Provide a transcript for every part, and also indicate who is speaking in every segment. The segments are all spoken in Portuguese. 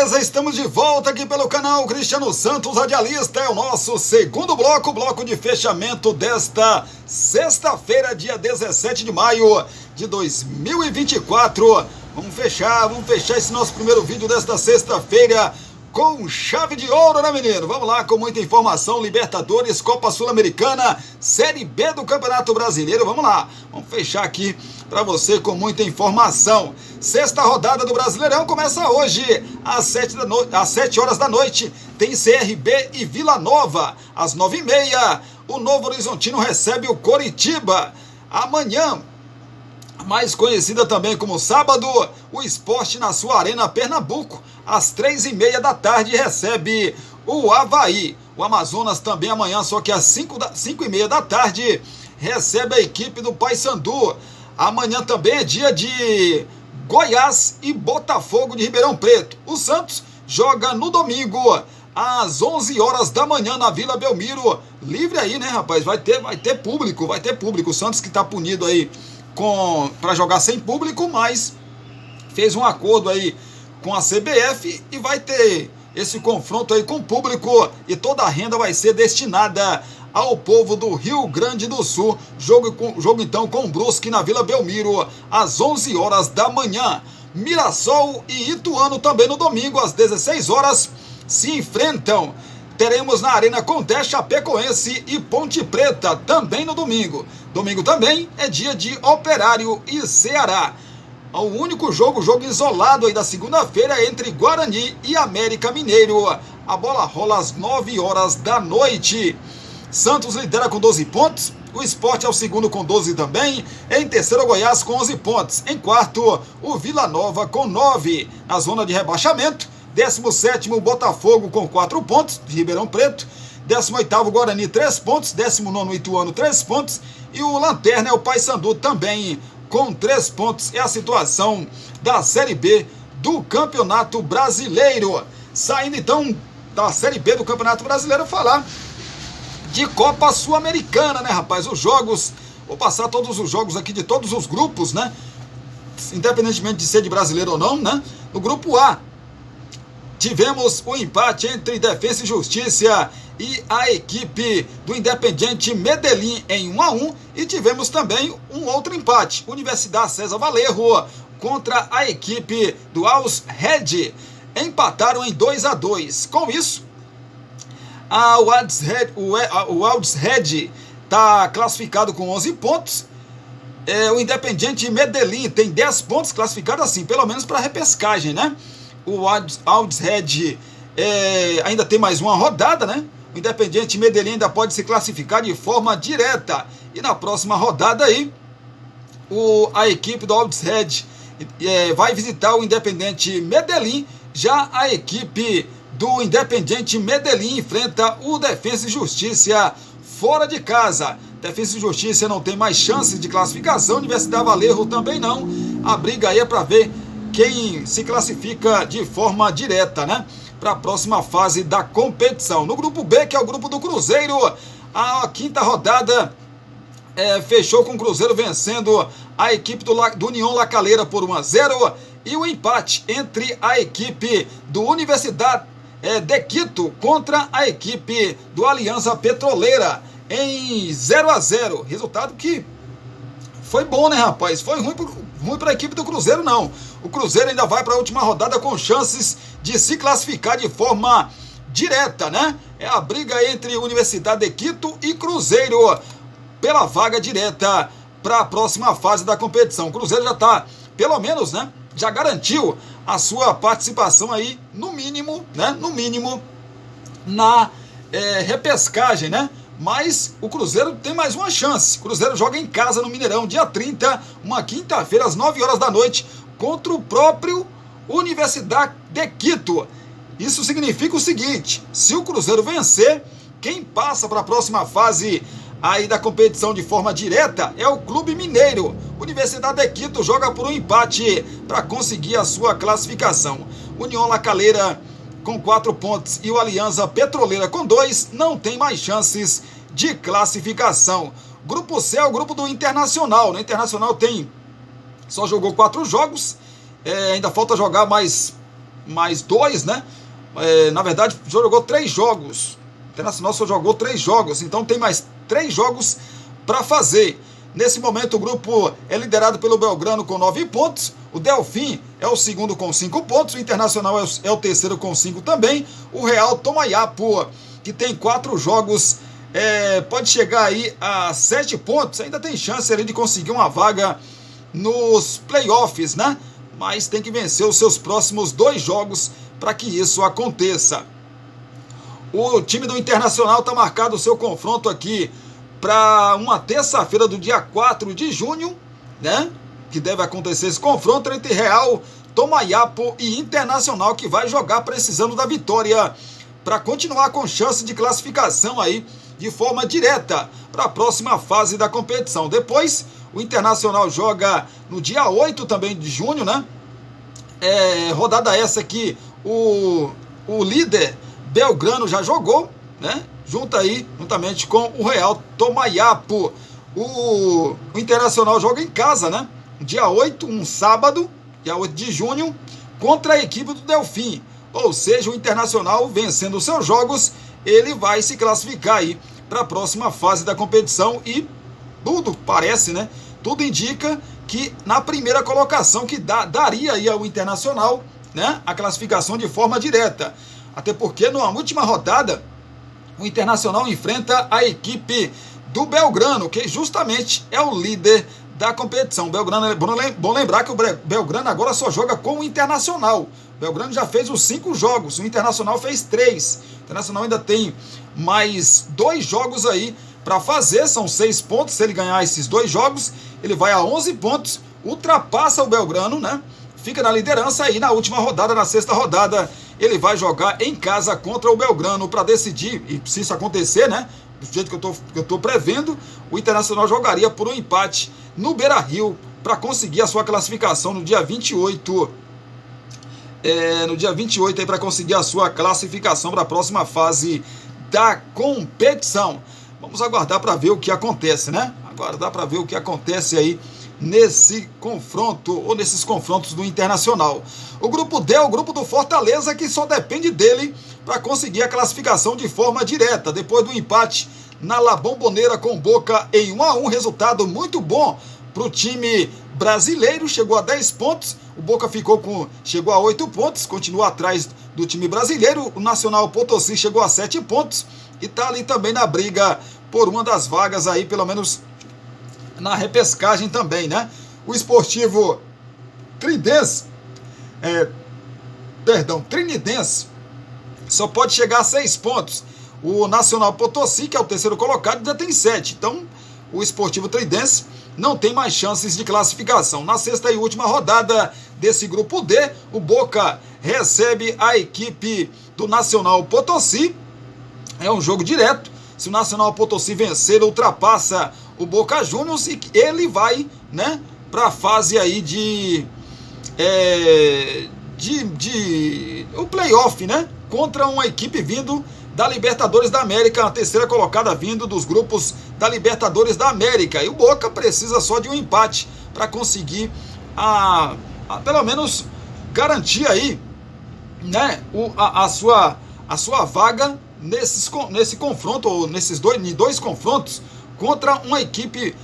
Speaker 1: Beleza, estamos de volta aqui pelo canal Cristiano Santos Radialista. É o nosso segundo bloco de fechamento desta sexta-feira, dia 17 de maio de 2024. Vamos fechar esse nosso primeiro vídeo desta sexta-feira com chave de ouro, né, menino? Vamos lá, com muita informação: Libertadores, Copa Sul-Americana, Série B do Campeonato Brasileiro. Vamos lá, vamos fechar aqui para você com muita informação. Sexta rodada do Brasileirão começa hoje, às 7 horas da noite. Tem CRB e Vila Nova. Às 9h30, o Novo Horizontino recebe o Coritiba. Amanhã, mais conhecida também como sábado, o Sport na sua Arena Pernambuco, às 3h30 da tarde, recebe o Avaí. O Amazonas também amanhã, só que às 5h30 da tarde, recebe a equipe do Paysandu. Amanhã também é dia de Goiás e Botafogo de Ribeirão Preto. O Santos joga no domingo, às 11 horas da manhã, na Vila Belmiro. Livre aí, né, rapaz? Vai ter público. O Santos, que tá punido aí para jogar sem público, mas fez um acordo aí com a CBF e vai ter esse confronto aí com o público, e toda a renda vai ser destinada ao povo do Rio Grande do Sul. Jogo então com o Brusque na Vila Belmiro, às 11 horas da manhã. Mirassol e Ituano também no domingo, às 16 horas, se enfrentam. Teremos na Arena Condé Chapecoense e Ponte Preta também no domingo. Domingo também é dia de Operário e Ceará. O único jogo isolado aí da segunda-feira é entre Guarani e América Mineiro. A bola rola às 9 horas da noite. Santos lidera com 12 pontos. O Sport é o segundo com 12 também. Em terceiro, o Goiás com 11 pontos. Em quarto, o Vila Nova com 9. Na zona de rebaixamento, 17º, Botafogo com 4 pontos, de Ribeirão Preto. 18º, Guarani, 3 pontos. 19º, Ituano, 3 pontos. E o Lanterna é o Paysandu também com 3 pontos. É a situação da Série B do Campeonato Brasileiro. Saindo então da Série B do Campeonato Brasileiro, falar de Copa Sul-Americana, né, rapaz? Os jogos, vou passar todos os jogos aqui de todos os grupos, né? Independentemente de ser de brasileiro ou não, né? No grupo A, tivemos o empate entre Defensa e Justiça e a equipe do Independiente Medellín em 1-1, e tivemos também um outro empate, Universidade César Valerro contra a equipe do Always Red, empataram em 2-2. Com isso, o Always Red está classificado com 11 pontos. O Independiente Medellín tem 10 pontos, classificado assim, pelo menos para a repescagem, né? O Always Red ainda tem mais uma rodada, né? O Independiente Medellín ainda pode se classificar de forma direta. E na próxima rodada aí, a equipe do Always Red vai visitar o Independiente Medellín. Já a equipe do Independiente Medellín enfrenta o Defensa e Justiça fora de casa. Defensa e Justiça não tem mais chances de classificação, Universidade Valerro também não. A briga aí é para ver quem se classifica de forma direta, né, para a próxima fase da competição. No grupo B, que é o grupo do Cruzeiro, a quinta rodada fechou com o Cruzeiro vencendo a equipe do União La Calera por 1-0, e o empate entre a equipe do Universidade de Quito contra a equipe do Aliança Petroleira em 0-0. Resultado que foi bom, né, rapaz? Foi ruim para a equipe do Cruzeiro, não. O Cruzeiro ainda vai para a última rodada com chances de se classificar de forma direta, né? É a briga entre Universidade de Quito e Cruzeiro pela vaga direta para a próxima fase da competição. O Cruzeiro já está, pelo menos, né, já garantiu a sua participação aí, no mínimo, né? No mínimo, na repescagem, né? Mas o Cruzeiro tem mais uma chance. O Cruzeiro joga em casa no Mineirão, dia 30, uma quinta-feira, às 9 horas da noite, contra o próprio Universidade de Quito. Isso significa o seguinte: se o Cruzeiro vencer, quem passa para a próxima fase aí da competição de forma direta é o Clube Mineiro. Universidade de Quito joga por um empate para conseguir a sua classificação. União La Calera com 4 pontos e o Aliança Petroleira com 2 não tem mais chances de classificação. Grupo C é o grupo do Internacional. No Internacional só jogou 4 jogos, ainda falta jogar mais mais 2, né? Na verdade, jogou 3 jogos. O Internacional só jogou 3 jogos, então tem mais 3 jogos para fazer. Nesse momento, o grupo é liderado pelo Belgrano com 9 pontos. O Delfim é o segundo com 5 pontos. O Internacional é o terceiro com 5 também. O Real Tomayapo, que tem 4 jogos, pode chegar aí a 7 pontos. Ainda tem chance ali de conseguir uma vaga nos playoffs, né? Mas tem que vencer os seus próximos 2 jogos para que isso aconteça. O time do Internacional está marcado o seu confronto aqui para uma terça-feira do dia 4 de junho, né? Que deve acontecer esse confronto entre Real Tomayapo e Internacional, que vai jogar precisando da vitória para continuar com chance de classificação aí de forma direta para a próxima fase da competição. Depois, o Internacional joga no dia 8 também de junho, né? Rodada essa que o líder Belgrano já jogou, né? Juntamente com o Real Tomayapo. O Internacional joga em casa, né? Dia 8, um sábado, dia 8 de junho, contra a equipe do Delfim. Ou seja, o Internacional, vencendo os seus jogos, ele vai se classificar aí para a próxima fase da competição e tudo parece, né? Tudo indica que na primeira colocação que daria aí ao Internacional, né? A classificação de forma direta. Até porque na última rodada o Internacional enfrenta a equipe do Belgrano, que justamente é o líder da competição. O Belgrano, é bom lembrar que o Belgrano agora só joga com o Internacional. O Belgrano já fez os 5 jogos, o Internacional fez 3. O Internacional ainda tem mais 2 jogos aí para fazer, são 6 pontos. Se ele ganhar esses 2 jogos, ele vai a 11 pontos, ultrapassa o Belgrano, né? Fica na liderança aí na última rodada, na 6ª rodada, ele vai jogar em casa contra o Belgrano para decidir, e se isso acontecer, né? Do jeito que eu estou prevendo, o Internacional jogaria por um empate no Beira-Rio para conseguir a sua classificação no dia 28. No dia 28 aí para conseguir a sua classificação para a próxima fase da competição. Vamos aguardar para ver o que acontece, né? Aguardar para ver o que acontece aí nesse confronto, ou nesses confrontos do Internacional. O grupo D é o grupo do Fortaleza, que só depende dele para conseguir a classificação de forma direta, depois do empate na La Bombonera com Boca em 1-1, resultado muito bom para o time brasileiro, chegou a 10 pontos, o Boca chegou a 8 pontos, continua atrás do time brasileiro, o Nacional Potosí chegou a 7 pontos, e está ali também na briga por uma das vagas aí, pelo menos na repescagem também, né? O Sportivo Trinidense só pode chegar a 6 pontos. O Nacional Potosí, que é o terceiro colocado, já tem 7. Então, o Sportivo Trinidense não tem mais chances de classificação. Na 6ª e última rodada desse grupo D, o Boca recebe a equipe do Nacional Potosí. É um jogo direto. Se o Nacional Potosí vencer, ele ultrapassa o Boca Juniors e ele vai, né, para a fase aí o playoff, né, contra uma equipe vindo da Libertadores da América, a terceira colocada vindo dos grupos da Libertadores da América. E o Boca precisa só de um empate para conseguir pelo menos garantir aí, né, a sua vaga nesse confronto, ou nesses dois confrontos, contra uma equipe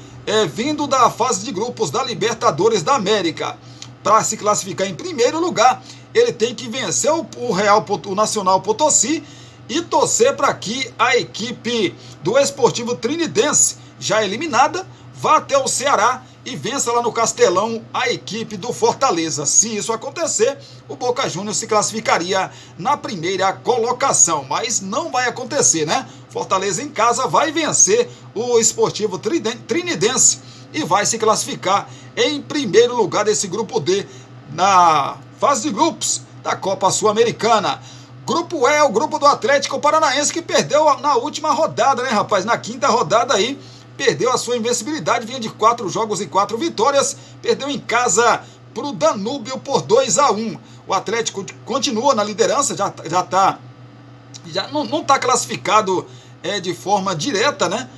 Speaker 1: vindo da fase de grupos da Libertadores da América. Para se classificar em primeiro lugar, ele tem que vencer o Nacional Potosí e torcer para que a equipe do Sportivo Trinidense, já eliminada, vá até o Ceará e vença lá no Castelão a equipe do Fortaleza. Se isso acontecer, o Boca Juniors se classificaria na primeira colocação, mas não vai acontecer, né? Fortaleza em casa vai vencer o Sportivo Trinidense e vai se classificar em primeiro lugar desse grupo D na fase de grupos da Copa Sul-Americana. Grupo E é o grupo do Atlético Paranaense, que perdeu na última rodada, né, rapaz? Na 5ª rodada aí, perdeu a sua invencibilidade, vinha de 4 jogos e 4 vitórias, perdeu em casa para o Danúbio por 2-1. O Atlético continua na liderança, já não está classificado de forma direta, né?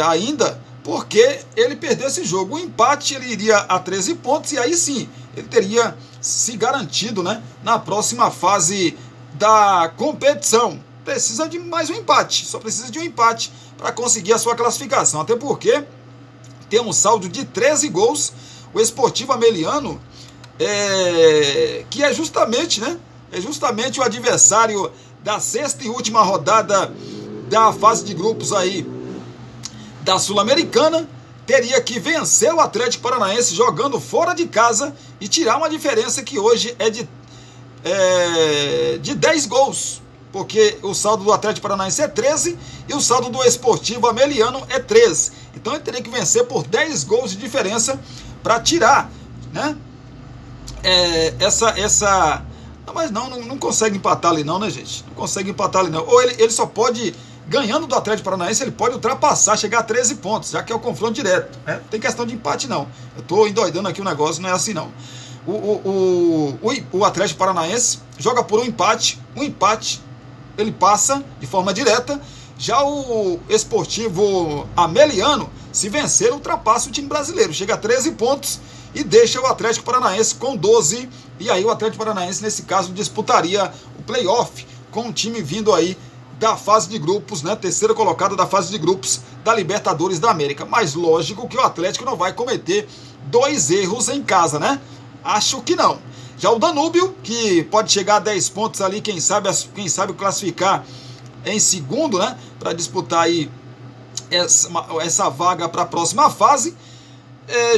Speaker 1: Ainda, porque ele perdeu esse jogo. O empate ele iria a 13 pontos e aí sim ele teria se garantido, né, na próxima fase da competição. Precisa de mais um empate, só precisa de um empate para conseguir a sua classificação, até porque tem um saldo de 13 gols, o Sportivo Ameliano, que é justamente, né, o adversário da sexta e última rodada da fase de grupos aí da Sul-Americana, teria que vencer o Atlético Paranaense jogando fora de casa e tirar uma diferença que hoje é de 10 gols, porque o saldo do Atlético Paranaense é 13 e o saldo do Sportivo Ameliano é 13. Então ele teria que vencer por 10 gols de diferença para tirar, né, mas não consegue empatar ali não, né, gente? Não consegue empatar ali não. Ou ele só pode, ganhando do Atlético Paranaense, ele pode ultrapassar, chegar a 13 pontos, já que é o confronto direto, né? Não tem questão de empate não. Eu estou endoidando aqui o negócio, não é assim não. O Atlético Paranaense joga por um empate ele passa de forma direta. Já o Sportivo Ameliano, se vencer, ultrapassa o time brasileiro, chega a 13 pontos e deixa o Atlético Paranaense com 12, e aí o Atlético Paranaense, nesse caso, disputaria o playoff com o time vindo aí da fase de grupos, né, terceira colocada da fase de grupos da Libertadores da América. Mas lógico que o Atlético não vai cometer 2 erros em casa, né? Acho que não. Já o Danúbio, que pode chegar a 10 pontos ali, quem sabe classificar em segundo, né, para disputar aí essa vaga para a próxima fase,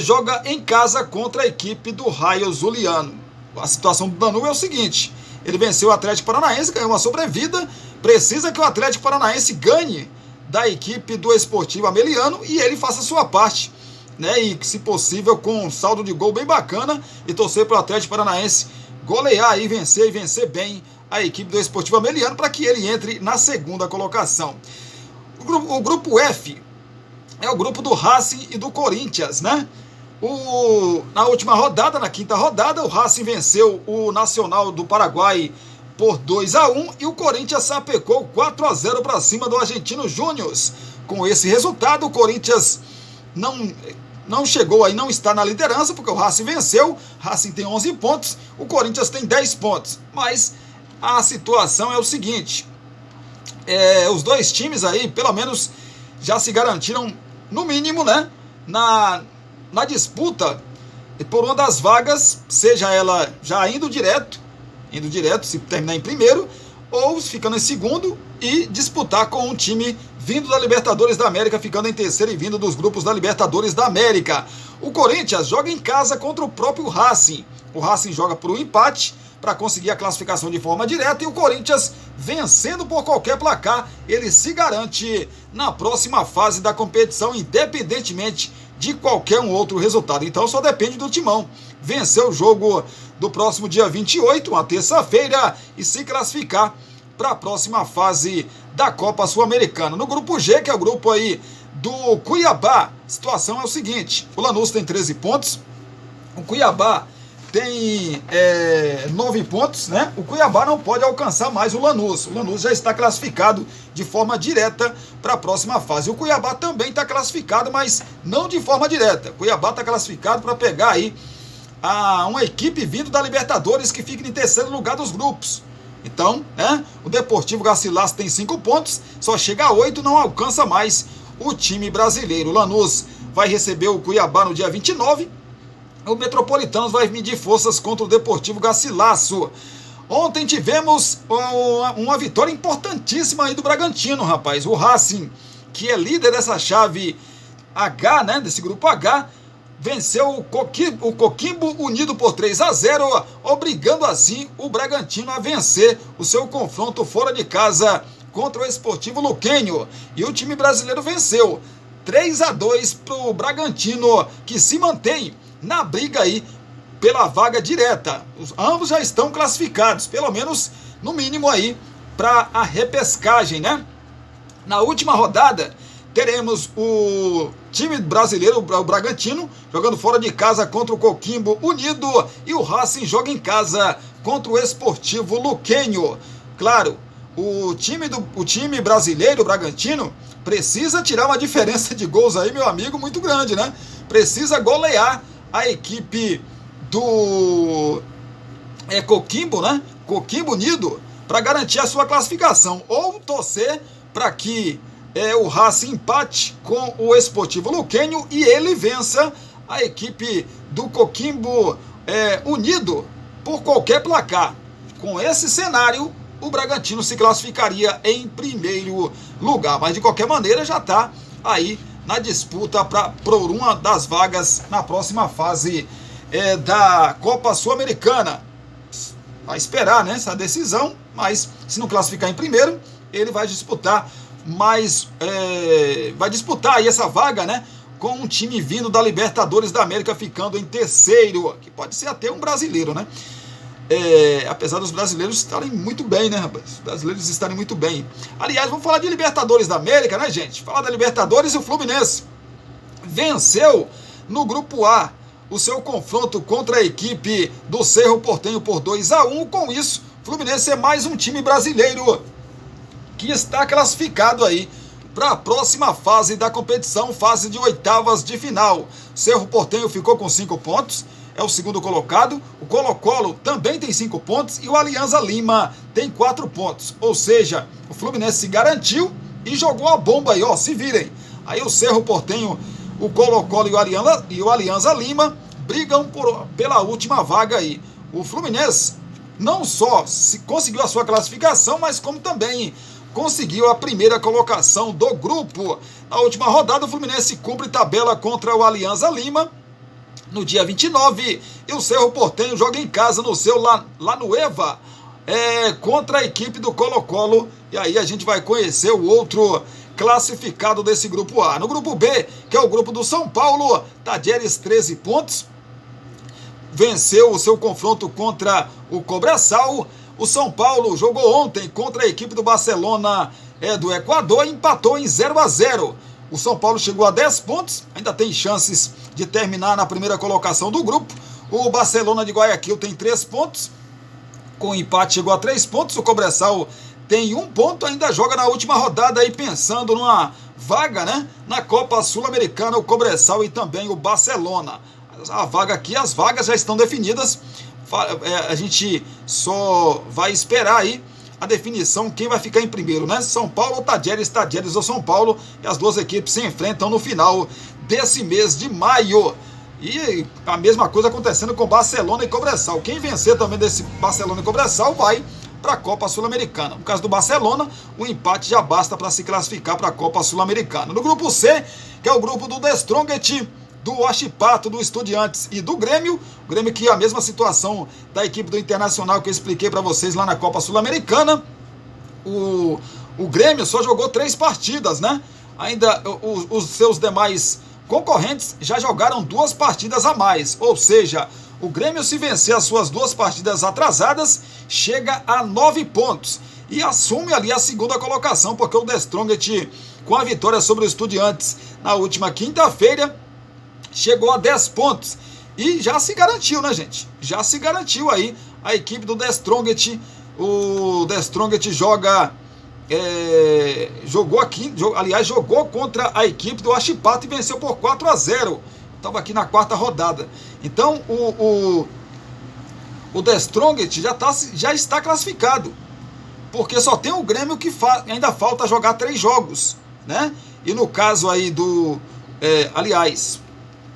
Speaker 1: joga em casa contra a equipe do Raio Zuliano. A situação do Danúbio é o seguinte: ele venceu o Atlético Paranaense, ganhou uma sobrevida, precisa que o Atlético Paranaense ganhe da equipe do Sportivo Ameliano e ele faça a sua parte, né, e se possível com um saldo de gol bem bacana, e torcer para o Atlético Paranaense golear e vencer bem a equipe do Sportivo Ameliano para que ele entre na segunda colocação. O grupo F é o grupo do Racing e do Corinthians, né? Na última rodada, na quinta rodada, o Racing venceu o Nacional do Paraguai por 2-1 e o Corinthians sapecou 4-0 para cima do Argentino Júnior. Com esse resultado, o Corinthians não chegou aí, não está na liderança, porque o Racing venceu. O Racing tem 11 pontos, o Corinthians tem 10 pontos. Mas a situação é o seguinte: os dois times aí, pelo menos, já se garantiram, no mínimo, né, na disputa por uma das vagas, seja ela já indo direto, se terminar em primeiro, ou ficando em segundo e disputar com um time vindo da Libertadores da América, ficando em terceiro e vindo dos grupos da Libertadores da América. O Corinthians joga em casa contra o próprio Racing. O Racing joga por um empate para conseguir a classificação de forma direta, e o Corinthians, vencendo por qualquer placar, ele se garante na próxima fase da competição, independentemente de qualquer um outro resultado. Então só depende do Timão vencer o jogo do próximo dia 28, uma terça-feira, e se classificar para a próxima fase da Copa Sul-Americana. No grupo G, que é o grupo aí do Cuiabá, a situação é o seguinte: o Lanús tem 13 pontos, o Cuiabá tem 9 pontos, né? O Cuiabá não pode alcançar mais o Lanús. O Lanús já está classificado de forma direta para a próxima fase. O Cuiabá também está classificado, mas não de forma direta. O Cuiabá está classificado para pegar aí uma equipe vindo da Libertadores que fica em terceiro lugar dos grupos. Então, o Deportivo Garcilaso tem 5 pontos, só chega a 8, não alcança mais o time brasileiro. O Lanús vai receber o Cuiabá no dia 29. O Metropolitanos vai medir forças contra o Deportivo Garcilaso. Ontem tivemos uma vitória importantíssima aí do Bragantino, rapaz. O Racing, que é líder dessa chave H, né, desse grupo H, venceu o Coquimbo Unido por 3-0, obrigando assim o Bragantino a vencer o seu confronto fora de casa contra o Esportivo Luquenho. E o time brasileiro venceu 3-2 para o Bragantino, que se mantém na briga aí pela vaga direta. Ambos já estão classificados, pelo menos no mínimo aí para a repescagem, né? Na última rodada teremos o time brasileiro, o Bragantino, jogando fora de casa contra o Coquimbo Unido, e o Racing joga em casa contra o Esportivo Luquenho. Claro, o time brasileiro, o Bragantino, precisa tirar uma diferença de gols aí, meu amigo, muito grande, né? Precisa golear a equipe do Coquimbo, né? Coquimbo Unido, para garantir a sua classificação, ou torcer para que o Racing empate com o Esportivo Luquenho e ele vença a equipe do Coquimbo Unido por qualquer placar. Com esse cenário, o Bragantino se classificaria em primeiro lugar, mas de qualquer maneira já está aí na disputa por uma das vagas na próxima fase da Copa Sul-Americana. Vai esperar, né, essa decisão, mas se não classificar em primeiro, ele vai disputar aí essa vaga, né, com um time vindo da Libertadores da América ficando em terceiro, que pode ser até um brasileiro, né? Apesar dos brasileiros estarem muito bem, né, rapaz? Os brasileiros estarem muito bem. Aliás, vamos falar de Libertadores da América, né, gente? Falar da Libertadores, e o Fluminense venceu no Grupo A o seu confronto contra a equipe do Cerro Porteño por 2-1. Com isso, o Fluminense é mais um time brasileiro que está classificado aí para a próxima fase da competição, fase de oitavas de final. O Cerro Porteño ficou com 5 pontos, é o segundo colocado. O Colo-Colo também tem 5 pontos e o Alianza Lima tem 4 pontos. Ou seja, o Fluminense se garantiu e jogou a bomba aí, ó, se virem. Aí o Cerro Porteño, o Colo-Colo e o Alianza Lima brigam pela última vaga aí. O Fluminense não só conseguiu a sua classificação, mas como também conseguiu a primeira colocação do grupo. Na última rodada, o Fluminense cumpre tabela contra o Alianza Lima no dia 29, e o Cerro Porteño joga em casa no seu Lanueva contra a equipe do Colo-Colo, e aí a gente vai conhecer o outro classificado desse grupo A. No grupo B, que é o grupo do São Paulo, Talleres 13 pontos, venceu o seu confronto contra o Cobresal. O São Paulo jogou ontem contra a equipe do Barcelona do Equador e empatou em 0-0. O São Paulo chegou a 10 pontos, ainda tem chances de terminar na primeira colocação do grupo. O Barcelona de Guayaquil tem 3 pontos, com empate chegou a 3 pontos. O Cobresal tem 1 ponto, ainda joga na última rodada aí pensando numa vaga, né, na Copa Sul-Americana, o Cobresal e também o Barcelona. A vaga aqui, as vagas já estão definidas, a gente só vai esperar aí a definição, quem vai ficar em primeiro, né? São Paulo ou Talleres, Talleres ou São Paulo, e as duas equipes se enfrentam no final desse mês de maio. E a mesma coisa acontecendo com Barcelona e Cobresal. Quem vencer também desse Barcelona e Cobresal vai para a Copa Sul-Americana. No caso do Barcelona, o empate já basta para se classificar para a Copa Sul-Americana. No grupo C, que é o grupo do The Strongest, do Huachipato, do Estudiantes e do Grêmio. O Grêmio, que é a mesma situação da equipe do Internacional que eu expliquei para vocês lá na Copa Sul-Americana. O Grêmio só jogou 3 partidas, né? Ainda os seus demais concorrentes já jogaram 2 partidas a mais. Ou seja, o Grêmio, se vencer as suas 2 partidas atrasadas, chega a 9 pontos. E assume ali a segunda colocação, porque o The Strongest, com a vitória sobre o Estudiantes na última quinta-feira, chegou a 10 pontos e já se garantiu, né, gente? Já se garantiu aí a equipe do The Strongest. O The Strongest jogou contra a equipe do Huachipato e venceu por 4-0. Estava aqui na 4ª rodada. Então o The Strongest já está classificado, porque só tem o Grêmio que ainda falta jogar 3 jogos, né? E no caso aí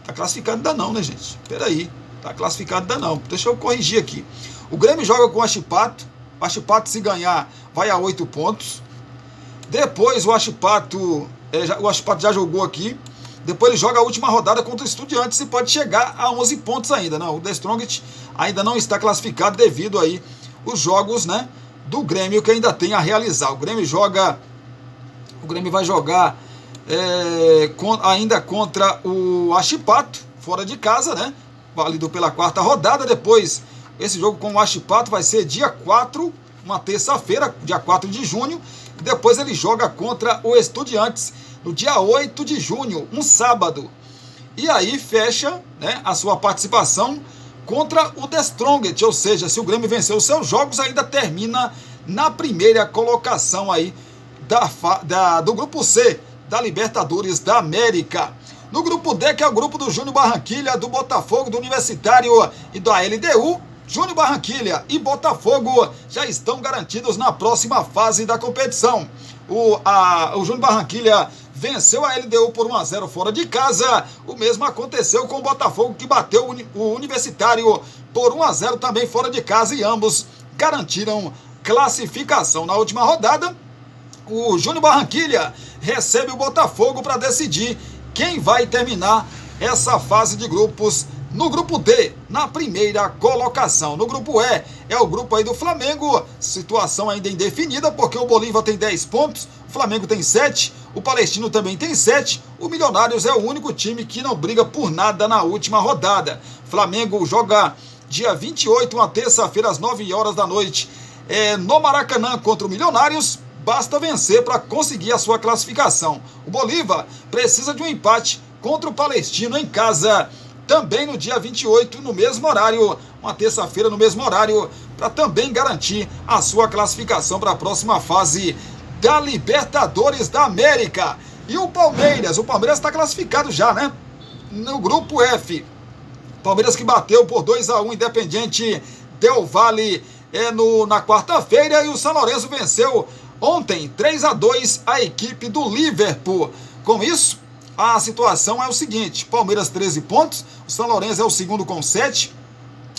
Speaker 1: tá classificado ainda não, né, gente? Peraí, tá classificado ainda não. Deixa eu corrigir aqui. O Grêmio joga com o Huachipato. O Huachipato, se ganhar, vai a 8 pontos. Depois o Huachipato já jogou aqui. Depois ele joga a última rodada contra o Estudiantes e pode chegar a 11 pontos ainda. Não, o The Strongest ainda não está classificado devido aí os jogos, né, do Grêmio que ainda tem a realizar. O Grêmio vai jogar ainda contra o Huachipato, fora de casa, né? Válido pela 4ª rodada. Depois, esse jogo com o Huachipato vai ser dia 4, uma terça-feira, dia 4 de junho. Depois ele joga contra o Estudiantes no dia 8 de junho, um sábado. E aí fecha, né, a sua participação contra o The Strongest. Ou seja, se o Grêmio vencer os seus jogos, ainda termina na primeira colocação aí do grupo C da Libertadores da América. No grupo D, que é o grupo do Júnior Barranquilla, do Botafogo, do Universitário e da LDU, Júnior Barranquilla e Botafogo já estão garantidos na próxima fase da competição. O Júnior Barranquilla venceu a LDU por 1-0 fora de casa. O mesmo aconteceu com o Botafogo, que bateu o Universitário por 1-0 também fora de casa, e ambos garantiram classificação. Na última rodada, o Júnior Barranquilla recebe o Botafogo para decidir quem vai terminar essa fase de grupos. No grupo D, na primeira colocação. No grupo E, é o grupo aí do Flamengo, situação ainda indefinida, porque o Bolívar tem 10 pontos, o Flamengo tem 7, o Palestino também tem 7, o Milionários é o único time que não briga por nada na última rodada. Flamengo joga dia 28, uma terça-feira, às 9 horas da noite, no Maracanã contra o Milionários. Basta vencer para conseguir a sua classificação. O Bolívar precisa de um empate contra o Palestino em casa, também no dia 28, no mesmo horário, uma terça-feira no mesmo horário, para também garantir a sua classificação para a próxima fase da Libertadores da América. E o Palmeiras está classificado já, né? No grupo F, Palmeiras que bateu por 2-1 Independiente Del Valle na quarta-feira, e o São Lourenço venceu ontem 3-2 a equipe do Liverpool. Com isso, a situação é o seguinte: Palmeiras 13 pontos, o São Lourenço é o segundo com 7,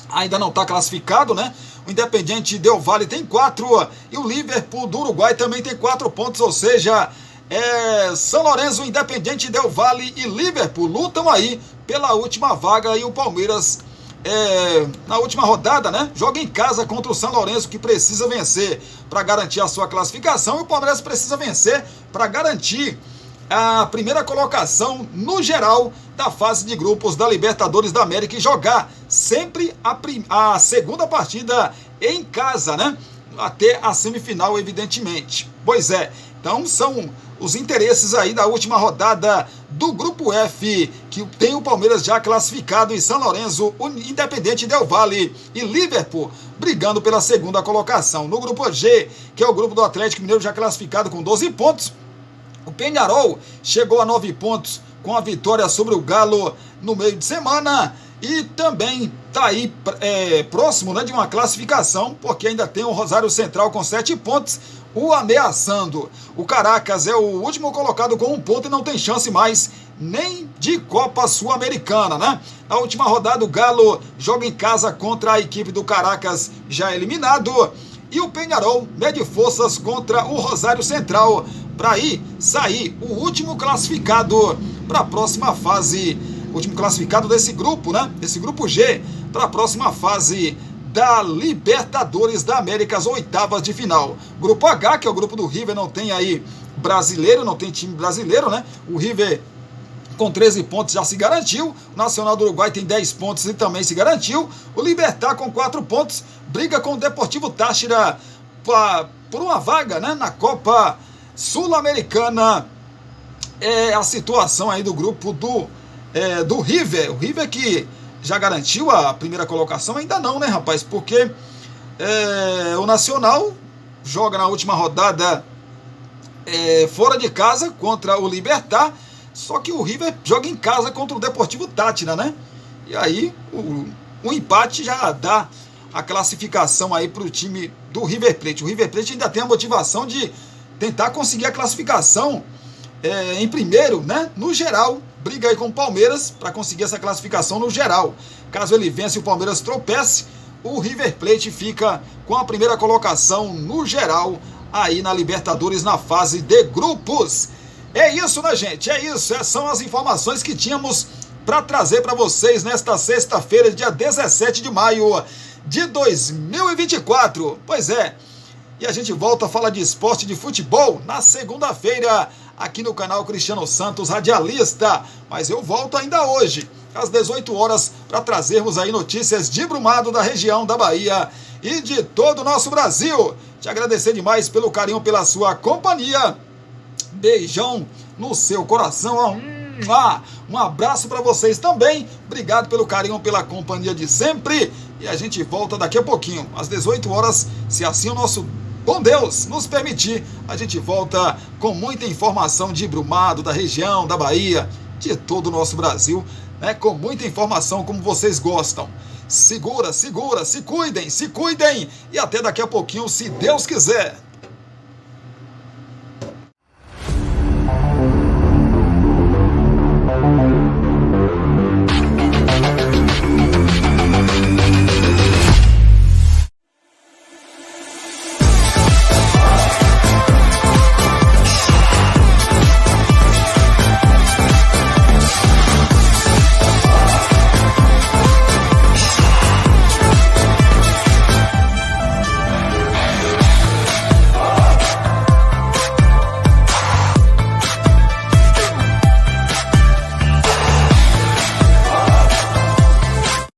Speaker 1: ainda não está classificado, né? O Independiente Del Valle tem 4 e o Liverpool do Uruguai também tem 4 pontos, ou seja, São Lourenço, Independiente Del Valle e Liverpool lutam aí pela última vaga, e o Palmeiras na última rodada, né, joga em casa contra o São Lourenço, que precisa vencer para garantir a sua classificação, e o Palmeiras precisa vencer para garantir a primeira colocação no geral da fase de grupos da Libertadores da América, e jogar sempre a segunda partida em casa, né? Até a semifinal, evidentemente. Pois é, então são os interesses aí da última rodada do grupo F, que tem o Palmeiras já classificado, e São Lourenço, Independiente Del Valle e Liverpool brigando pela segunda colocação. No grupo G, que é o grupo do Atlético Mineiro, já classificado com 12 pontos, o Peñarol chegou a 9 pontos com a vitória sobre o Galo no meio de semana, e também está aí próximo, né, de uma classificação, porque ainda tem o Rosário Central com 7 pontos, o ameaçando. O Caracas é o último colocado com 1 ponto e não tem chance mais nem de Copa Sul-Americana, né? Na última rodada, o Galo joga em casa contra a equipe do Caracas, já eliminado, e o Peñarol mede forças contra o Rosário Central para sair o último classificado para a próxima fase, o último classificado desse grupo, né? Desse grupo G, para a próxima fase da Libertadores da América, as oitavas de final. Grupo H, que é o grupo do River, não tem aí brasileiro, não tem time brasileiro, né? O River com 13 pontos já se garantiu, o Nacional do Uruguai tem 10 pontos e também se garantiu, o Libertad com 4 pontos briga com o Deportivo Táchira por uma vaga, né, na Copa Sul-Americana. É a situação aí do grupo do River. O River que já garantiu a primeira colocação, ainda não, né, rapaz? Porque o Nacional joga na última rodada fora de casa contra o Libertad, só que o River joga em casa contra o Deportivo Táchira, né? E aí o empate já dá a classificação aí para o time do River Plate. O River Plate ainda tem a motivação de tentar conseguir a classificação em primeiro, né? No geral, briga aí com o Palmeiras para conseguir essa classificação no geral. Caso ele vença e o Palmeiras tropece, o River Plate fica com a primeira colocação no geral aí na Libertadores, na fase de grupos. É isso, né, gente? É isso. Essas são as informações que tínhamos para trazer para vocês nesta sexta-feira, dia 17 de maio de 2024. Pois é. E a gente volta a falar de esporte, de futebol, na segunda-feira, aqui no canal Cristiano Santos Radialista. Mas eu volto ainda hoje, às 18 horas, para trazermos aí notícias de Brumado, da região da Bahia e de todo o nosso Brasil. Te agradecer demais pelo carinho, pela sua companhia. Beijão no seu coração. Um abraço para vocês também. Obrigado pelo carinho, pela companhia de sempre. E a gente volta daqui a pouquinho, às 18 horas, se assim o nosso bom Deus nos permitir. A gente volta com muita informação de Brumado, da região, da Bahia de todo o nosso Brasil, né, com muita informação como vocês gostam. Segura, se cuidem e até daqui a pouquinho, se Deus quiser.